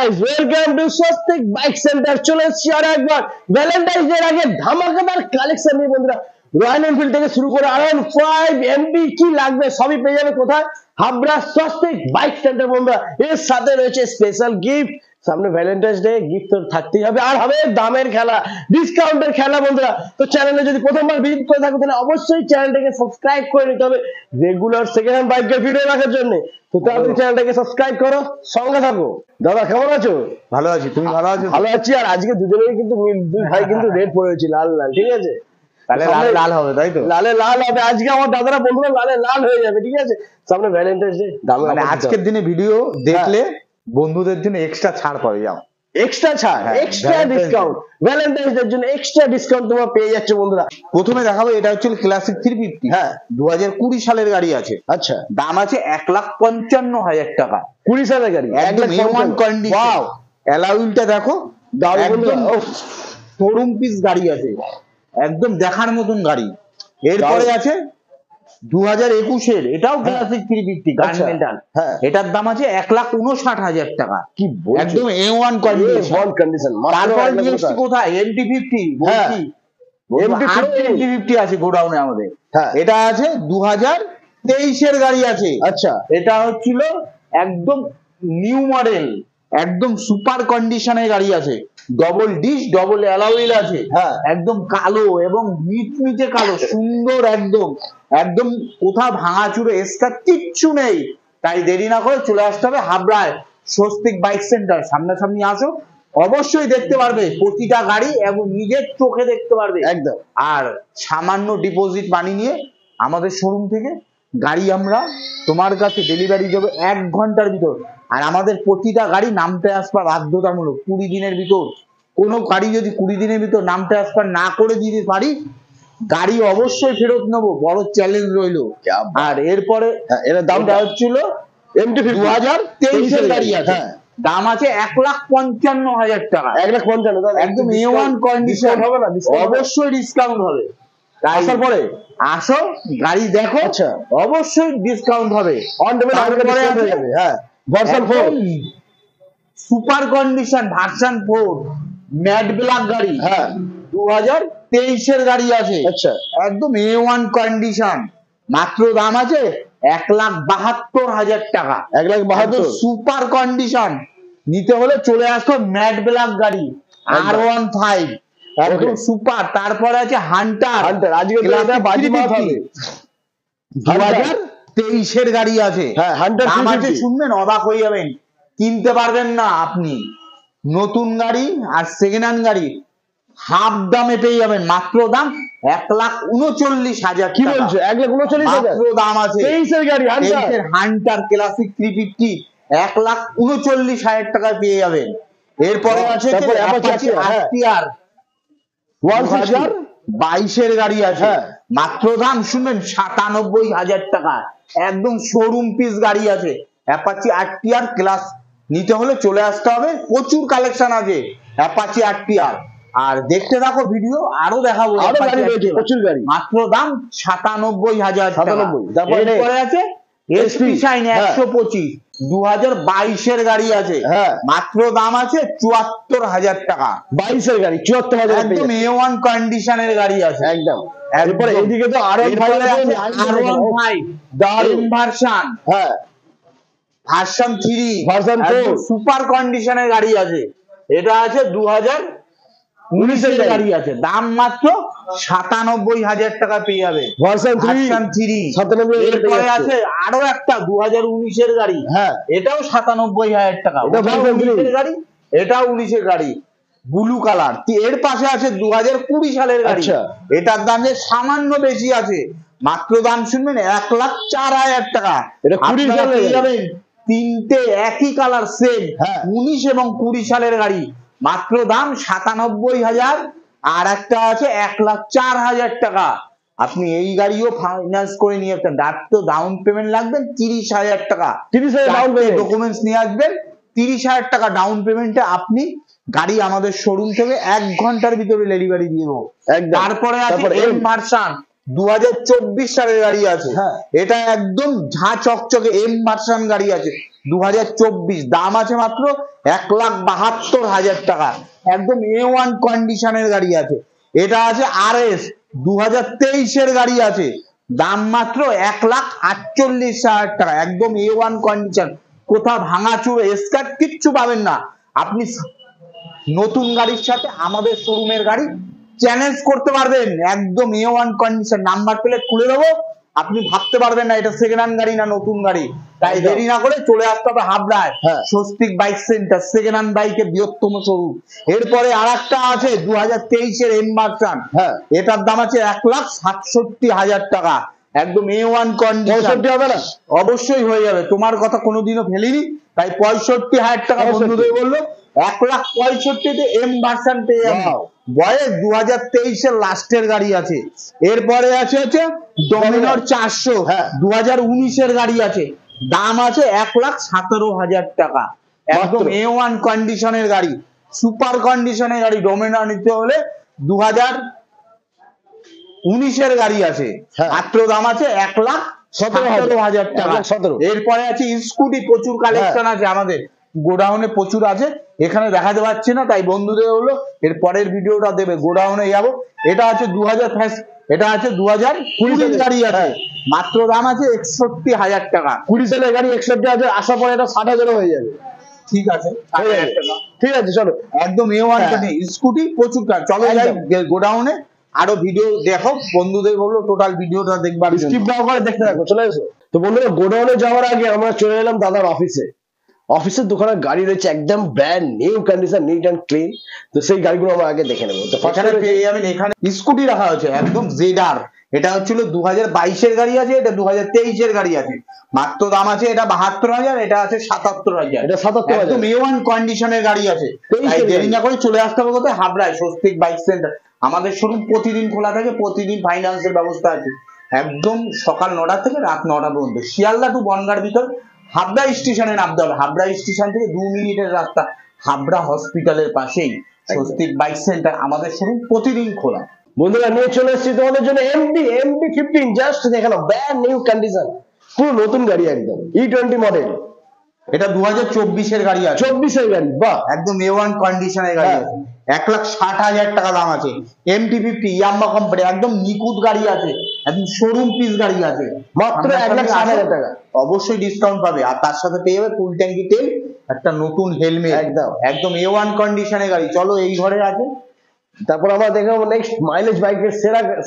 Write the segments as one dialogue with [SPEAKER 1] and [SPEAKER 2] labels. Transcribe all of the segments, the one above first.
[SPEAKER 1] Guys, welcome to Swastik bike centre. চলে এসেছি আর একবার ভ্যালেন্টাইন্স ডে আগে ধামাকাদার কালেকশন নিয়ে বন্ধুরা। রয়্যাল এনফিল্ড থেকে শুরু করে R15 MB কি লাগবে সবই পেয়ে যাবে কোথায়? হাবড়া স্বস্তিক বাইক সেন্টার বন্ধুরা। এর সাথে রয়েছে স্পেশাল গিফট। সামনে ভ্যালেন্টাইন্স ডে, গিফট তো থাকতেই হবে, আর হবে দামের খেলা, ডিসকাউন্টের খেলা বন্ধুরা। তো চ্যানেলে যদি প্রথমবার ভিজিট করে থাকো তাহলে অবশ্যই চ্যানেলটাকে সাবস্ক্রাইব করে নিতে হবে রেগুলার সেকেন্ড হ্যান্ড বাইকের ভিডিও দেখার জন্য। তো তাড়াতাড়ি চ্যানেলটাকে সাবস্ক্রাইব করো, সঙ্গে থাকো। দাদা কেমন আছো?
[SPEAKER 2] ভালো আছি, তুমি ভালো আছো?
[SPEAKER 1] ভালো আছি। আর আজকে দুজনেই কিন্তু দুই ভাই কিন্তু রেড পরেছি লাল লাল, ঠিক আছে?
[SPEAKER 2] তাহলে লাল হবে, তাই তো?
[SPEAKER 1] লালে লাল হবে আজকে। আমার দাদারা বন্ধুরা লালে লাল হয়ে যাবে, ঠিক আছে? সামনে ভ্যালেন্টাইন্স ডে,
[SPEAKER 2] মানে আজকের দিনে ভিডিও দেখলে বন্ধুদের জন্য এক্সট্রা ছাড় পাবে। যাও,
[SPEAKER 1] এক্সট্রা ছাড়, এক্সট্রা ডিসকাউন্ট, ভ্যালেন্টাইন্স ডে এর জন্য এক্সট্রা ডিসকাউন্ট তোমরা পেয়ে যাচ্ছে বন্ধুরা।
[SPEAKER 2] প্রথমে দেখাবো, এটা হচ্ছে ক্লাসিক 350।
[SPEAKER 1] হ্যাঁ,
[SPEAKER 2] 2020 সালের গাড়ি আছে।
[SPEAKER 1] আচ্ছা,
[SPEAKER 2] দাম আছে 1,55,000 টাকা।
[SPEAKER 1] 20 সালের গাড়ি,
[SPEAKER 2] একদম A1 কন্ডিশন। ওয়াও, অ্যালয়টা দেখো, একদম শোরুম পিস গাড়ি আছে, একদম দেখার মতন গাড়ি। এরপরে আছে 2021-এর, এটাও ক্লাসিক 350 গার্মেন্টাল। এটার দাম আছে 1,59,000 টাকা।
[SPEAKER 1] কি
[SPEAKER 2] একদম A1 কন্ডিশন। তারপর নিয়েছি কোথায়? MT50 বলছি, MT50 আছে গোডাউনে আমাদের। এটা আছে 2023-এর গাড়ি আছে।
[SPEAKER 1] আচ্ছা,
[SPEAKER 2] এটা হচ্ছিল একদম নিউ মডেল, একদম সুপার কন্ডিশনের গাড়ি আছে। ডবল ডিশ, ডবল অ্যালয় আছে, একদম কালো এবং মিটমিটে কালো, সুন্দর একদম। একদম কোথাও ভাঙাচুরে এক্সট্রা কিচ্ছু নেই। তাই দেরি না করে চলে আসতে হবে হাবড়ায় স্বস্তিক বাইক সেন্টার। সামনাসামনি আসো, অবশ্যই দেখতে পারবে প্রতিটা গাড়ি এবং নিজের চোখে দেখতে পারবে
[SPEAKER 1] একদম।
[SPEAKER 2] আর সামান্য ডিপোজিট মানি নিয়ে আমাদের শোরুম থেকে গাড়ি আমরা তোমার কাছে ডেলিভারি দেবো 1 ঘন্টার ভিতর। আর আমাদের প্রতিটা গাড়ি নাম ট্রান্সফার বাধ্যতামূলক 20 দিনের ভিতর। কোনো গাড়ি যদি 20 দিনের ভিতর নাম ট্রান্সফার না করে দিতে পারি, গাড়ি অবশ্যই ফেরত নেবো, বড় চ্যালেঞ্জ রইলো। আর এরপরে এর দামটা হচ্ছিল MT50 2023-এর গাড়ি আছে। দাম আছে 1,55,000 টাকা।
[SPEAKER 1] 1,55,000
[SPEAKER 2] একদম A1 কন্ডিশন। হবে না? অবশ্যই ডিসকাউন্ট হবে। আসার পরে আসো, গাড়ি দেখো, অবশ্যই ডিসকাউন্ট হবে।
[SPEAKER 1] অন পেমেন্ট হয়ে যাবে। Version 4
[SPEAKER 2] super condition version 4 matte black গাড়ি। 2023-এর গাড়ি আছে। আচ্ছা, একদম A1 কন্ডিশন। মাত্র দাম আছে 1,72,000 টাকা।
[SPEAKER 1] 1,72,000
[SPEAKER 2] সুপার কন্ডিশন। নিতে হলে চলে আসো, ম্যাট ব্ল্যাক গাড়ি R15 একদম সুপার। তারপরে আছে হান্টার, আজকে বাজিমাত হবে। 2023-এর গাড়ি আছে।
[SPEAKER 1] হান্টার
[SPEAKER 2] আমাকে শুনবেন, অবাক হয়ে যাবেন, কিনতে পারবেন না আপনি। নতুন গাড়ি আর সেকেন্ড হ্যান্ড গাড়ি হাফ দামে পেয়ে যাবেন। মাত্র দাম 1,39,000।
[SPEAKER 1] কি বলছো? 1,39,000
[SPEAKER 2] মাত্র দাম আছে।
[SPEAKER 1] 23-এর গাড়ি
[SPEAKER 2] হান্টার ক্লাসিক 350 1,39,000 টাকায় পেয়ে যাবেন। এরপরে আছে RTR 2022-এর গাড়ি আছে। মাত্র দাম শুনবেন 97,000 টাকা। একদম শোরুম পিস গাড়ি আছে। অ্যাপাচি RTR ক্লাস নিতে হলে চলে আসতে হবে, প্রচুর কালেকশন আছে অ্যাপাচি RTR। আর দেখতে থাকো ভিডিও, আরো দেখাবো
[SPEAKER 1] প্রচুর গাড়ি।
[SPEAKER 2] মাত্র দাম 97,000 টাকা। এরপরে আছে SP শাইন 125 2022-এর গাড়ি আছে। মাত্র দাম আছে 74,000 টাকা।
[SPEAKER 1] 22-এর গাড়ি 74,000।
[SPEAKER 2] একদম A1 কন্ডিশনের গাড়ি আছে একদম।
[SPEAKER 1] এরপরে এইদিকে তো R15
[SPEAKER 2] দারুণ ভার্সন, ভার্সন 3
[SPEAKER 1] ভার্সন 4
[SPEAKER 2] সুপার কন্ডিশনের গাড়ি আছে। এটা আছে 2019-এর গাড়ি আছে। দাম মাত্র 97,000 টাকা পেয়ে যাবে
[SPEAKER 1] ভার্সন
[SPEAKER 2] 3। এরপরে আছে আরো একটা 2019-এর গাড়ি। এটাও 97,000 টাকা। এটা ভার্সন 3-এর গাড়ি, এটাও 19-এর গাড়ি, ব্লু কালার। এর পাশে আছে 2020 সালের গাড়ি। এটার দাম যে সামান্য বেশি আছে, মাত্র দাম শুনবেন 1,04,000 টাকা। এটা 20 সালের যাবেন, তিনটে একই কালার সেম, 19 এবং 20 সালের গাড়ি। মাত্র দাম 97,000। আর একটা আছে 1,04,000 টাকা। আপনি এই গাড়িও ফাইন্যান্স করে নিয়ে আসবেন। ডাউন পেমেন্ট লাগবে 30,000 টাকা। 30,000 ডাউন পেমেন্ট, ডকুমেন্টস নিয়ে আসবেন। 30,000 টাকা ডাউন পেমেন্টে আপনি গাড়ি আমাদের শোরুম থেকে 1 ঘন্টার ভিতরে ডেলিভারি দিয়ে দেবো। তারপরে আছে এম ভার্সন 2024 সালের গাড়ি আছে। এটা একদম ঝাঁ চকচকে এম ভার্সন গাড়ি আছে। 2024, দাম আছে মাত্র 1,72,000 টাকা। একদম A1 কন্ডিশনের গাড়ি আছে। এটা আছে RS 2023 এর গাড়ি আছে, দাম মাত্র 1,48,000 টাকা। একদম A1 কন্ডিশন, কোথাও ভাঙাচুর স্ক্র্যাচ কিচ্ছু পাবেন না। আপনি নতুন গাড়ির সাথে আমাদের শোরুমের গাড়ি চ্যালেঞ্জ করতে পারবেন। একদম A1 কন্ডিশন, নাম্বার প্লেট খুলে দেবো, আপনি ভাবতে পারবেন না এটা সেকেন্ড হ্যান্ড গাড়ি না নতুন গাড়ি। তাই দেরি না করে চলে আসতে হবে হাবড়ায়, Swastik bike centre, second hand বাইকের বৃহত্তম শোরুম। এরপরে আরেকটা আছে 2023 এর এম ভার্সন, এটার দাম আছে 1,67,000 টাকা। একদম A1 কন্ডিশন। হবে না? অবশ্যই হয়ে যাবে, তোমার কথা কোনোদিনও ফেলিনি। তাই 65,000 টাকা বন্ধুদের বললো, 1,65,000 এম ভার্সন পেয়ে যাবে। বয়স 2023 এর লাস্টের গাড়ি আছে। এরপরে আছে ডমিনার 400, 2019 এর গাড়ি আছে, দাম আছে 1,17,000 টাকা। একদম A1 কন্ডিশনের গাড়ি, সুপার কন্ডিশনের গাড়ি। ডমিনার নিতে হলে 2019 এর গাড়ি আছে, মাত্র দাম আছে 1,17,000 টাকা। এরপরে আছে স্কুটি, প্রচুর কালেকশন আছে আমাদের গোডাউনে, প্রচুর আছে, এখানে দেখাতে পাচ্ছি না। তাই বন্ধুদের হলো এর পরের ভিডিওটা দেবে, গোডাউনে যাবো। এটা আছে 2020 গাড়ি আছে, মাত্র দাম আছে 61,000 টাকা।
[SPEAKER 1] 20 সালের গাড়ি 61,000, আসার পরে এটা 60,000 হয়ে যাবে।
[SPEAKER 2] ঠিক আছে,
[SPEAKER 1] ঠিক আছে, চলো।
[SPEAKER 2] একদম A1 স্কুটি, প্রচুর কাজ। চলো যাই গোডাউনে, আরো ভিডিও দেখো, বন্ধুদের বললো টোটাল ভিডিওটা দেখবার,
[SPEAKER 1] স্কিপ না করে দেখতে থাকো। চলে এসো। তো বন্ধুরা, গোডাউনে যাওয়ার আগে আমরা চলে এলাম দাদার অফিসে। অফিসের দোকানে গাড়ি রয়েছে একদম brand new condition, neat and clean. তো সেই গাড়িগুলো আমরা আগে দেখে নেবো। তো
[SPEAKER 2] এখানে স্কুটি রাখা হয়েছে একদম ZR, এটা হচ্ছিল 2022 এর গাড়ি আছে, এটা 2023 এর গাড়ি আছে, মাত্র দাম আছে এটা 72,000, এটা আছে 77,000।
[SPEAKER 1] এটা 77,000,
[SPEAKER 2] একদম A1 কন্ডিশনের গাড়ি আছে। তাই দেরি না করে চলে আসতে হবে কোথায়? হাবড়ায় স্বস্তিক বাইক সেন্টার। আমাদের শোরুম প্রতিদিন খোলা থাকে, প্রতিদিন ফাইন্যান্সের ব্যবস্থা আছে। একদম সকাল 9টা থেকে রাত 9টা পর্যন্ত। শিয়ালদা টু বনগাঁর ভিতর হাবড়া স্টেশনে নামতে হবে। হাবড়া স্টেশন থেকে 2 মিনিটের রাস্তা, হাবড়া হসপিটালের পাশেই স্বস্তিক বাইক সেন্টার। আমাদের শোরুম প্রতিদিন খোলা।
[SPEAKER 1] বন্ধুরা, নিয়ে চলে এসেছি তোমাদের জন্য MT-15, জাস্ট দেখানো ব্র্যান্ড নিউ কন্ডিশন, পুরো নতুন গাড়ি, একদম E20 মডেল।
[SPEAKER 2] এটা 2024 এর গাড়ি আছে,
[SPEAKER 1] 24 এর গাড়ি, বাহ,
[SPEAKER 2] একদম A1 কন্ডিশনের গাড়ি আছে। 1,60,000 টাকা দাম আছে। MT-50 ইয়াম্মা কোম্পানি, একদম নিখুঁত গাড়ি আছে, একদম শোরুম পিস গাড়ি আছে,
[SPEAKER 1] মাত্র 1,60,000 টাকা।
[SPEAKER 2] অবশ্যই ডিসকাউন্ট পাবে, আর তার সাথে পেয়ে যাবে ফুল ট্যাঙ্কি তেল, একটা নতুন হেলমেট। একদম A1 কন্ডিশনের গাড়ি। চলো এই ঘরে আছে।
[SPEAKER 1] তারপর আমরা দেখাবো নেক্সট মাইলেজ বাইকের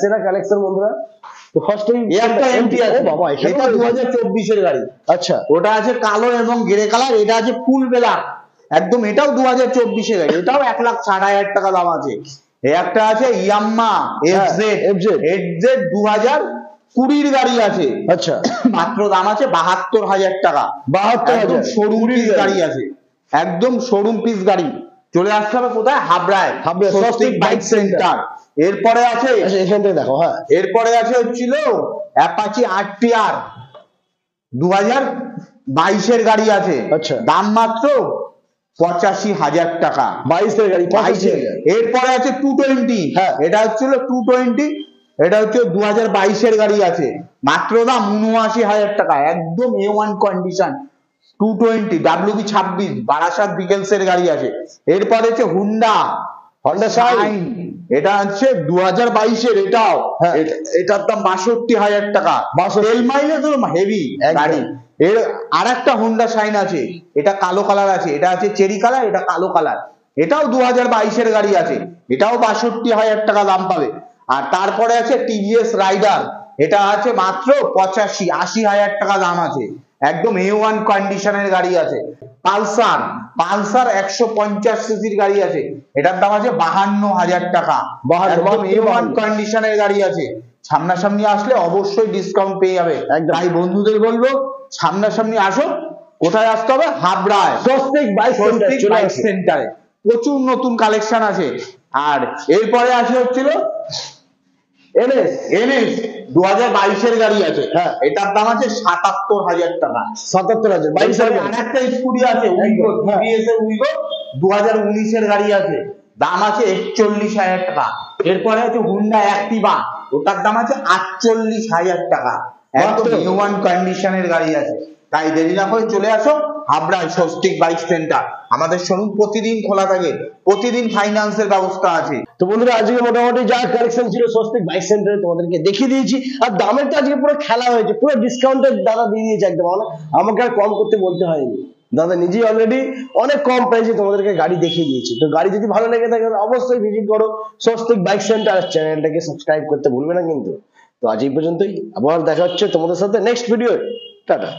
[SPEAKER 1] সেরা কালেকশন বন্ধুরা। তো ফার্স্ট
[SPEAKER 2] একটা MT আছে বাবা, এটা 2024 এর গাড়ি।
[SPEAKER 1] আচ্ছা,
[SPEAKER 2] ওটা আছে কালো এবং গ্রে কালার, এটা আছে ফুল ব্ল্যাক। একদম এটাও 2024 এর গাড়ি, এটাও 1,60,000 টাকা দাম আছে। একটা আছে ইয়াম্মা FZ 2020 এর গাড়ি আছে,
[SPEAKER 1] আচ্ছা,
[SPEAKER 2] মাত্র দাম আছে 72,000 টাকা।
[SPEAKER 1] 72,000
[SPEAKER 2] শোরুম পিস গাড়ি আছে, একদম শোরুম পিস গাড়ি। চলে আসতে হবে কোথায়? হাবড়ায়, স্বস্তিক বাইক সেন্টার। এরপরে আছে,
[SPEAKER 1] এখান থেকে দেখো,
[SPEAKER 2] এরপরে আছে হচ্ছিল অ্যাপাচি RTR 2022 এর গাড়ি আছে,
[SPEAKER 1] আচ্ছা,
[SPEAKER 2] দাম মাত্র 85,000 টাকা।
[SPEAKER 1] 22 এর গাড়ি, 85,000।
[SPEAKER 2] এরপরে আছে 220, এটা হচ্ছিল 220, এটা হচ্ছে 2022 এর গাড়ি আছে, মাত্র দাম 79,000 টাকা। একদম A1 condition 220 WB26 Barasat vehicles এর গাড়ি আছে। এরপরে হচ্ছে হুন্ডা শাইন, এটা হচ্ছে 2022 এর, এটাও এটার দাম 62,000 টাকা। তেল মাইলেজ হেভি গাড়ি। এর আরেকটা হুন্ডা শাইন আছে, এটা কালো কালার আছে, এটা আছে চেরি কালার, এটা কালো কালার, এটাও 2022 এর গাড়ি আছে, এটাও 62,000 টাকা দাম পাবে। আর তারপরে আছে TVS রাইডার, এটা আছে মাত্র 80,000 টাকা দাম আছে। একদম A1 কন্ডিশনের গাড়ি আছে। পালসার 150 সিসির গাড়ি আছে, এটার দাম আছে 52,000 টাকা। একদম A1 কন্ডিশনের গাড়ি আছে। সামনাসামনি আসলে অবশ্যই ডিসকাউন্ট পেয়ে যাবে। তাই বন্ধুদের বলবো সামনাসামনি আসো। কোথায় আসতে হবে? হাবড়ায় স্বস্তিক বাইক সেন্টারে। প্রচুর নতুন কালেকশন আছে। আর এরপরে আসে হচ্ছিল NS 2022 এর গাড়ি আছে, এটার দাম আছে 77,000 টাকা।
[SPEAKER 1] 77,000। 22 এর
[SPEAKER 2] আরেকটা স্কুটি আছে উইগো, TVS এর উইগো 2019 এর গাড়ি আছে, দাম আছে 41,000 টাকা। এরপরে আছে হুন্ডা অ্যাক্টিভা, ওটার দাম আছে 48,000 টাকা। একদম A1 কন্ডিশনের গাড়ি আছে। তাই দেরি না করে চলে আসো হাবড়ায় স্বস্তিক বাইক সেন্টার। আমাদের শোরুম প্রতিদিন খোলা থাকে, প্রতিদিন ফাইন্যান্সের ব্যবস্থা আছে।
[SPEAKER 1] তো বন্ধুরা আজকে মোটামুটি যা কালেকশন ছিল স্বস্তিক বাইক সেন্টারে তোমাদেরকে দেখিয়ে দিয়েছি, আর দামের তো আজকে পুরো খেলা হয়েছে, পুরো ডিসকাউন্টেড দাদা দিয়ে দিয়েছে একদম, আমাকে আর কম করতে বলতে হয়নি, দাদা নিজেই অলরেডি অনেক কম প্রাইসে তোমাদেরকে গাড়ি দেখিয়ে দিয়েছে। তো গাড়ি যদি ভালো লেগে থাকে অবশ্যই ভিজিট করো স্বস্তিক বাইক সেন্টার, চ্যানেলটাকে সাবস্ক্রাইব করতে ভুলবে না কিন্তু। তো আজ এই পর্যন্তই, আবার দেখা হচ্ছে তোমাদের সাথে নেক্সট ভিডিও। টাটা।